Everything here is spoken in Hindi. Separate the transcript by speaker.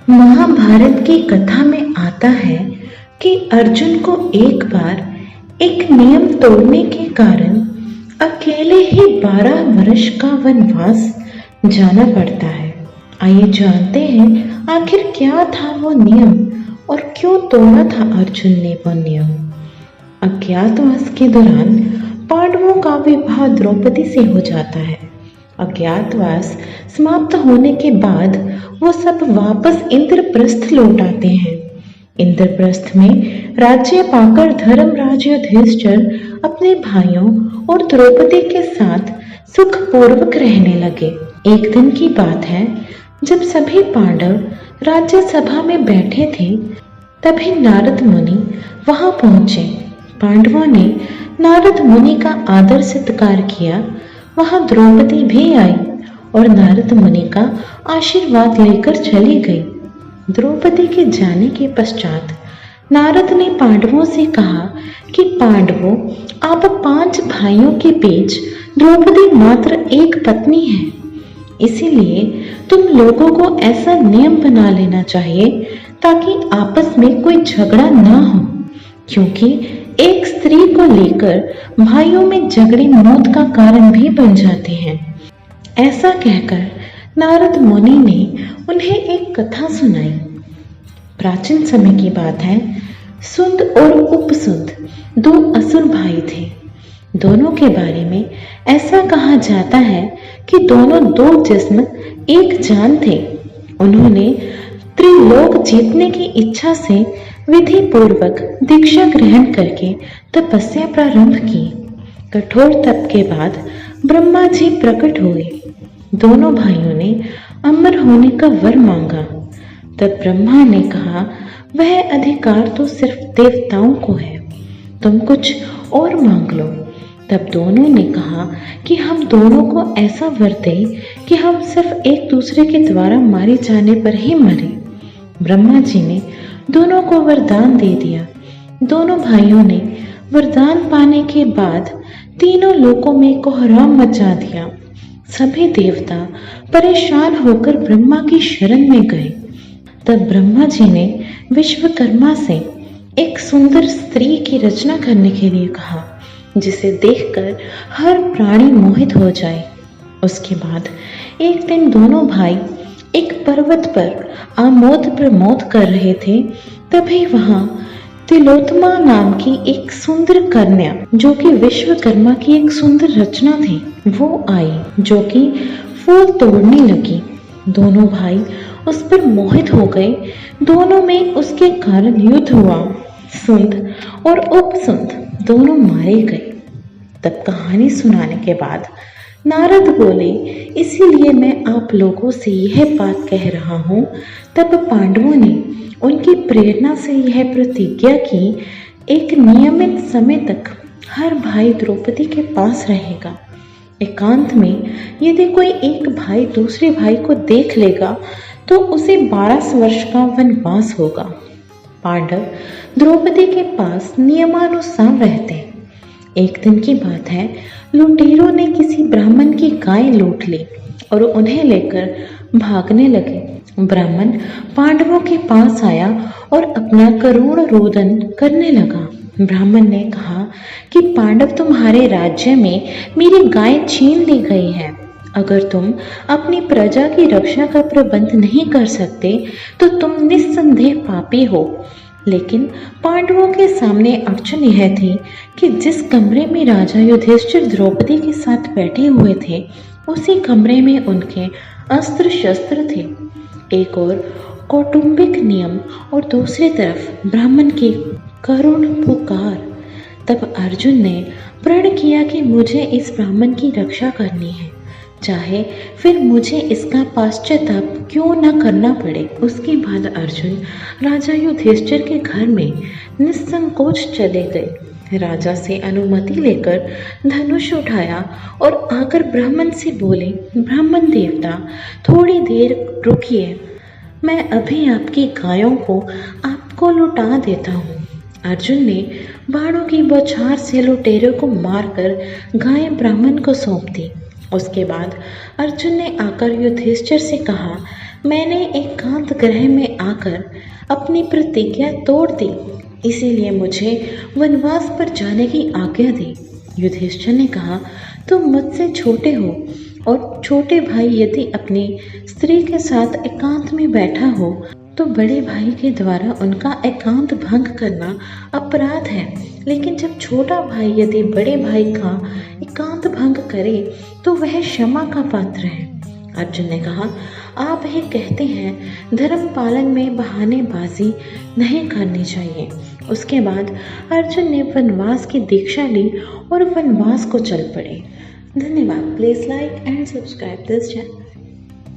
Speaker 1: महाभारत की कथा में आता है कि अर्जुन को एक बार एक नियम तोड़ने के कारण अकेले ही 12 वर्ष का वनवास जाना पड़ता है। आइए जानते हैं आखिर क्या था वो नियम और क्यों तोड़ा था अर्जुन ने वो नियम। अज्ञातवास के दौरान पांडवों का विवाह द्रौपदी से हो जाता है। अज्ञातवास समाप्त होने के बाद वो सब वापस इंद्रप्रस्थ लौट आते हैं। इंद्रप्रस्थ में राज्य पाकर धर्मराज युधिष्ठिर अपने भाइयों और द्रौपदी के साथ सुखपूर्वक रहने लगे। एक दिन की बात है, जब सभी पांडव राज्य सभा में बैठे थे, तभी नारद मुनि वहां पहुंचे। पांडवों ने नारद मुनि का आदर सत्कार किया। वहां द्रौपदी भी आई और नारद मुनि का आशीर्वाद लेकर चली गई। द्रौपदी के जाने के पश्चात नारद ने पांडवों से कहा कि पांडवों, आप 5 भाइयों के बीच द्रौपदी मात्र एक पत्नी है, इसीलिए तुम लोगों को ऐसा नियम बना लेना चाहिए ताकि आपस में कोई झगड़ा ना हो, क्योंकि एक स्त्री को लेकर भाइयों में झगड़े मौत का कारण भी बन जाते हैं। ऐसा कहकर नारद मुनि ने उन्हें एक कथा सुनाई। प्राचीन समय की बात है, सुंद और उपसुंद 2 असुर भाई थे। दोनों के बारे में ऐसा कहा जाता है कि दोनों 2 जिस्म एक जान थे। उन्होंने त्रिलोक जीतने की इच्छा से विधि पूर्वक दीक्षा ग्रहण करके तपस्या प्रारंभ की। कठोर तप के बाद ब्रह्मा जी प्रकट हुए। दोनों भाइयों ने अमर होने का वर मांगा। तब ब्रह्मा ने कहा, वह अधिकार तो सिर्फ देवताओं को है, तुम कुछ और मांग लो। तब दोनों ने कहा कि हम दोनों को ऐसा वर दें कि हम सिर्फ एक दूसरे के द्वारा मारे जाने पर ही मरे। ब्रह्मा जी ने दोनों को वरदान दे दिया। दोनों भाइयों ने वरदान पाने के बाद तीनों लोकों में कोहराम मचा दिया। सभी देवता परेशान होकर ब्रह्मा की शरण में गए। तब ब्रह्मा जी ने विश्वकर्मा से एक सुंदर स्त्री की रचना करने के लिए कहा, जिसे देखकर हर प्राणी मोहित हो जाए। उसके बाद एक दिन दोनों भाई एक पर्वत पर आमोद प्रमोद कर रहे थे। तभी वहां तिलोत्तमा नाम की एक सुंदर कन्या, जो कि विश्वकर्मा की एक सुंदर रचना थी, वो आई, जो कि फूल तोड़ने लगी। दोनों भाई उस पर मोहित हो गए। दोनों में उसके कारण युद्ध हुआ। सुंद और उपसुंद दोनों मारे गए। तब कहानी सुनाने के बाद नारद बोले, इसीलिए मैं आप लोगों से यह बात कह रहा हूं। तब पांडवों ने उनकी प्रेरणा से यह प्रतिज्ञा की, एक नियमित समय तक हर भाई द्रौपदी के पास रहेगा। एकांत में यदि कोई एक भाई दूसरे भाई को देख लेगा तो उसे 12 वर्ष का वनवास होगा। पांडव द्रौपदी के पास नियमानुसार रहते। एक दिन की बात है, लुटेरों ने किसी ब्राह्मण की गाय लूट ली और उन्हें लेकर भागने लगे। ब्राह्मण पांडवों के पास आया और अपना करुण रोदन करने लगा। ब्राह्मण ने कहा कि पांडव, तुम्हारे राज्य में मेरी गाय छीन ली गई है। अगर तुम अपनी प्रजा की रक्षा का प्रबंध नहीं कर सकते तो तुम निस्संदेह पापी हो। लेकिन पांडवों के सामने अड़चन यह थी कि जिस कमरे में राजा युधिष्ठिर द्रौपदी के साथ बैठे हुए थे, उसी कमरे में उनके अस्त्र शस्त्र थे। एक और कौटुंबिक नियम और दूसरी तरफ ब्राह्मण की करुण पुकार। तब अर्जुन ने प्रण किया कि मुझे इस ब्राह्मण की रक्षा करनी है, चाहे फिर मुझे इसका पश्चाताप क्यों न करना पड़े। उसके बाद अर्जुन राजा युधिष्ठिर के घर में निसंकोच चले गए। राजा से अनुमति लेकर धनुष उठाया और आकर ब्राह्मण से बोले, ब्राह्मण देवता, थोड़ी देर रुकिए, मैं अभी आपकी गायों को आपको लौटा देता हूँ। अर्जुन ने बाणों की बौछार से लुटेरों को मारकर गाय ब्राह्मण को सौंप दी। उसके बाद अर्जुन ने आकर युधिष्ठिर से कहा, मैंने एकांत ग्रह में आकर अपनी प्रतिज्ञा तोड़ दी, इसीलिए मुझे वनवास पर जाने की आज्ञा दी। युधिष्ठिर ने कहा, तुम मुझसे छोटे हो और छोटे भाई यदि अपनी स्त्री के साथ एकांत में बैठा हो तो बड़े भाई के द्वारा उनका एकांत भंग करना अपराध है, लेकिन जब छोटा भाई यदि बड़े भाई का एकांत भंग करे तो वह क्षमा का पात्र है। अर्जुन ने कहा, आप ही कहते हैं धर्म पालन में बहानेबाजी नहीं करनी चाहिए। उसके बाद अर्जुन ने वनवास की दीक्षा ली और वनवास को चल पड़े। धन्यवाद। Please like and subscribe this channel.